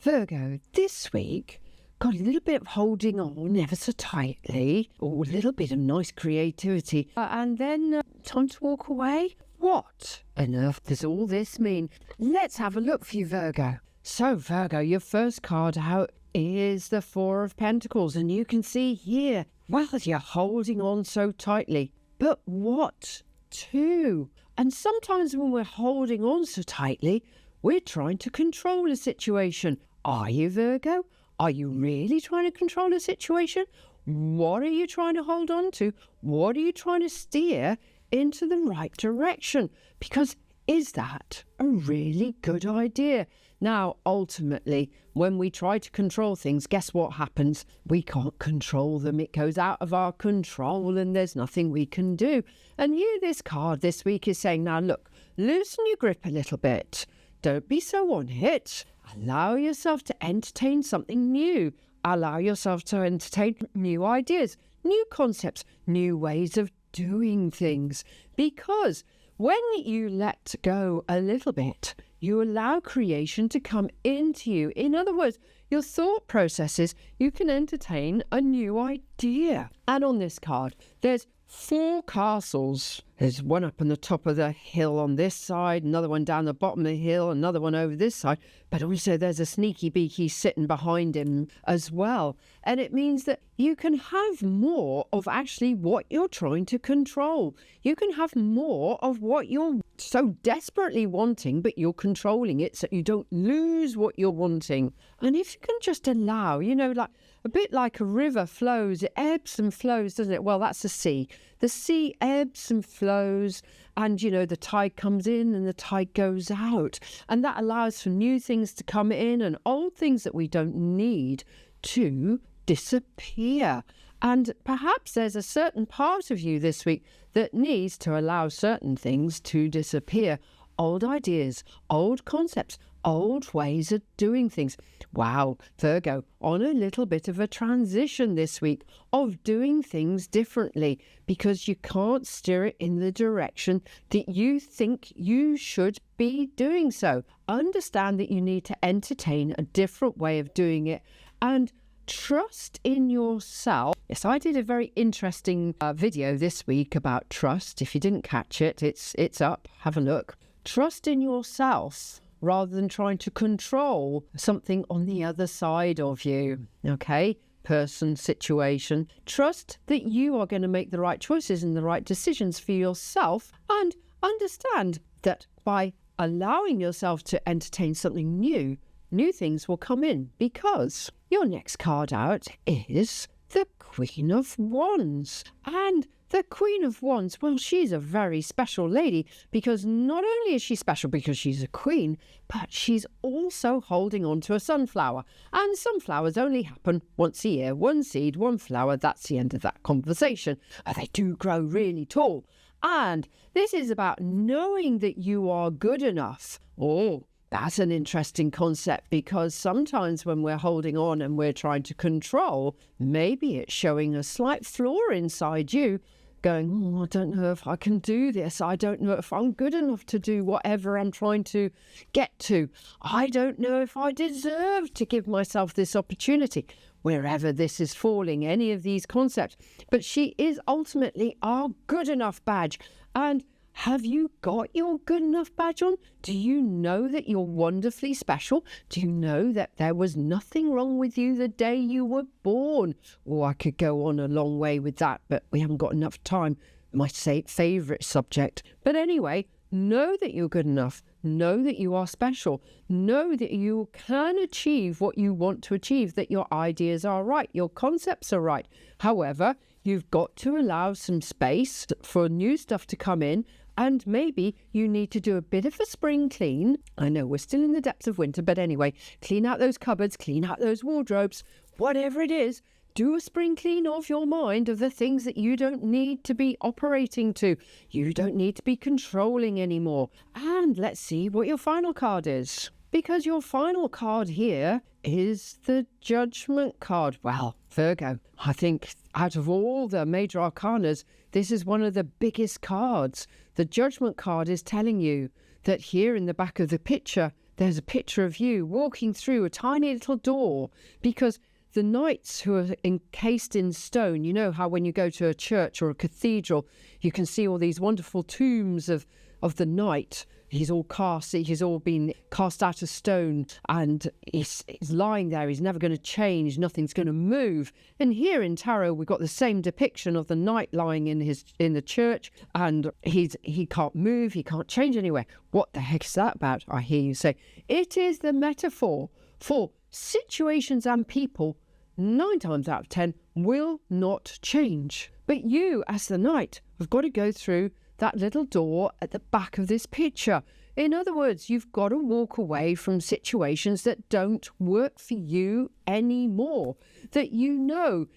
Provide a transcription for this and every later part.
Virgo, this week got a little bit of holding on ever so tightly, or a little bit of nice creativity, and then time to walk away. What on earth does all this mean? Let's have a look for you, Virgo. So, Virgo, your first card out is the Four of Pentacles, and you can see here, well, you're holding on so tightly. But what to? And sometimes when we're holding on so tightly, we're trying to control a situation. Are you, Virgo? Are you really trying to control a situation? What are you trying to hold on to? What are you trying to steer into the right direction? Because is that a really good idea? Now, ultimately, when we try to control things, guess what happens? We can't control them. It goes out of our control and there's nothing we can do. And here, this card this week is saying, now look, loosen your grip a little bit. Don't be so on it. Allow yourself to entertain something new. Allow yourself to entertain new ideas, new concepts, new ways of doing things. Because when you let go a little bit, you allow creation to come into you. In other words, your thought processes, you can entertain a new idea. And on this card, there's 4 castles. There's one up on the top of the hill on this side, another one down the bottom of the hill, another one over this side. But also there's a sneaky beaky sitting behind him as well. And it means that you can have more of actually what you're trying to control. You can have more of what you're so desperately wanting, but you're controlling it so you don't lose what you're wanting. And if you can just allow, like a bit like a river flows, it ebbs and flows, doesn't it? Well, that's the sea. The sea ebbs and flows, and the tide comes in and the tide goes out, and that allows for new things to come in and old things that we don't need to disappear. And perhaps there's a certain part of you this week that needs to allow certain things to disappear. Old ideas, old concepts, old ways of doing things. Wow, Virgo, on a little bit of a transition this week of doing things differently, because you can't steer it in the direction that you think you should be doing so. Understand that you need to entertain a different way of doing it and trust in yourself. Yes, I did a very interesting video this week about trust. If you didn't catch it, it's up. Have a look. Trust in yourself rather than trying to control something on the other side of you. Okay? Person, situation. Trust that you are going to make the right choices and the right decisions for yourself, and understand that by allowing yourself to entertain something new, new things will come in, because your next card out is the Queen of Wands. And the Queen of Wands, well, she's a very special lady, because not only is she special because she's a queen, but she's also holding on to a sunflower. And sunflowers only happen once a year. One seed, one flower, that's the end of that conversation. They do grow really tall. And this is about knowing that you are good enough. Oh, that's an interesting concept, because sometimes when we're holding on and we're trying to control, maybe it's showing a slight flaw inside you, going, I don't know if I can do this. I don't know if I'm good enough to do whatever I'm trying to get to. I don't know if I deserve to give myself this opportunity. Wherever this is falling, any of these concepts. But she is ultimately our good enough badge. And have you got your good enough badge on? Do you know that you're wonderfully special? Do you know that there was nothing wrong with you the day you were born? Oh, I could go on a long way with that, but we haven't got enough time. My favourite subject. But anyway, know that you're good enough. Know that you are special. Know that you can achieve what you want to achieve, that your ideas are right, your concepts are right. However, you've got to allow some space for new stuff to come in, and maybe you need to do a bit of a spring clean. I know we're still in the depths of winter, but anyway, clean out those cupboards, clean out those wardrobes, whatever it is. Do a spring clean of your mind of the things that you don't need to be operating to. You don't need to be controlling anymore. And let's see what your final card is. Because your final card here is the Judgment card. Well, Virgo, I think out of all the major arcanas, this is one of the biggest cards. The Judgment card is telling you that here in the back of the picture, there's a picture of you walking through a tiny little door, because the knights who are encased in stone, you know how when you go to a church or a cathedral, you can see all these wonderful tombs of the knight. He's all been cast out of stone, and he's lying there. He's never going to change. Nothing's going to move. And here in tarot, we've got the same depiction of the knight lying in the church, and he can't move. He can't change anywhere. What the heck is that about? I hear you say. It is the metaphor for situations and people 9 times out of 10 will not change. But you, as the knight, have got to go through that little door at the back of this picture. In other words, you've got to walk away from situations that don't work for you anymore. That you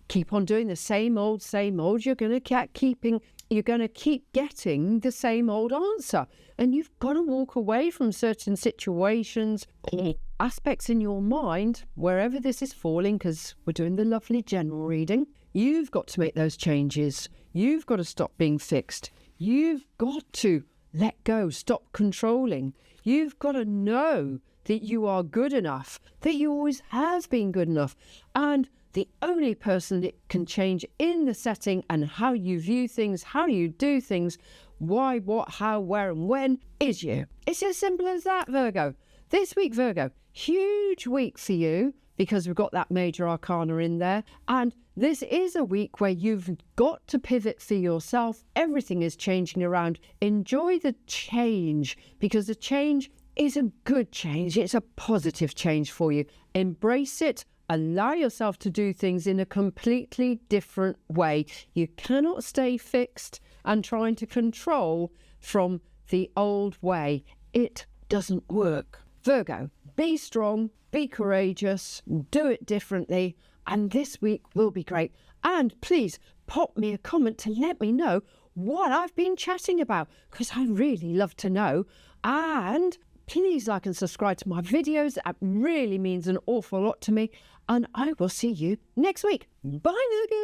keep on doing the same old, you're going to keep getting the same old answer. And you've got to walk away from certain situations or aspects in your mind, wherever this is falling, because we're doing the lovely general reading. You've got to make those changes. You've got to stop being fixed. You've got to let go, stop controlling. You've got to know that you are good enough, that you always have been good enough. And the only person that can change in the setting and how you view things, how you do things, why, what, how, where and when is you. It's as simple as that, Virgo. This week, Virgo, huge week for you, because we've got that major arcana in there. And this is a week where you've got to pivot for yourself. Everything is changing around. Enjoy the change, because the change is a good change. It's a positive change for you. Embrace it. Allow yourself to do things in a completely different way. You cannot stay fixed and trying to control from the old way. It doesn't work. Virgo, be strong, be courageous, do it differently, and this week will be great. And please pop me a comment to let me know what I've been chatting about, because I really love to know. And please like and subscribe to my videos. That really means an awful lot to me. And I will see you next week. Bye, Virgo.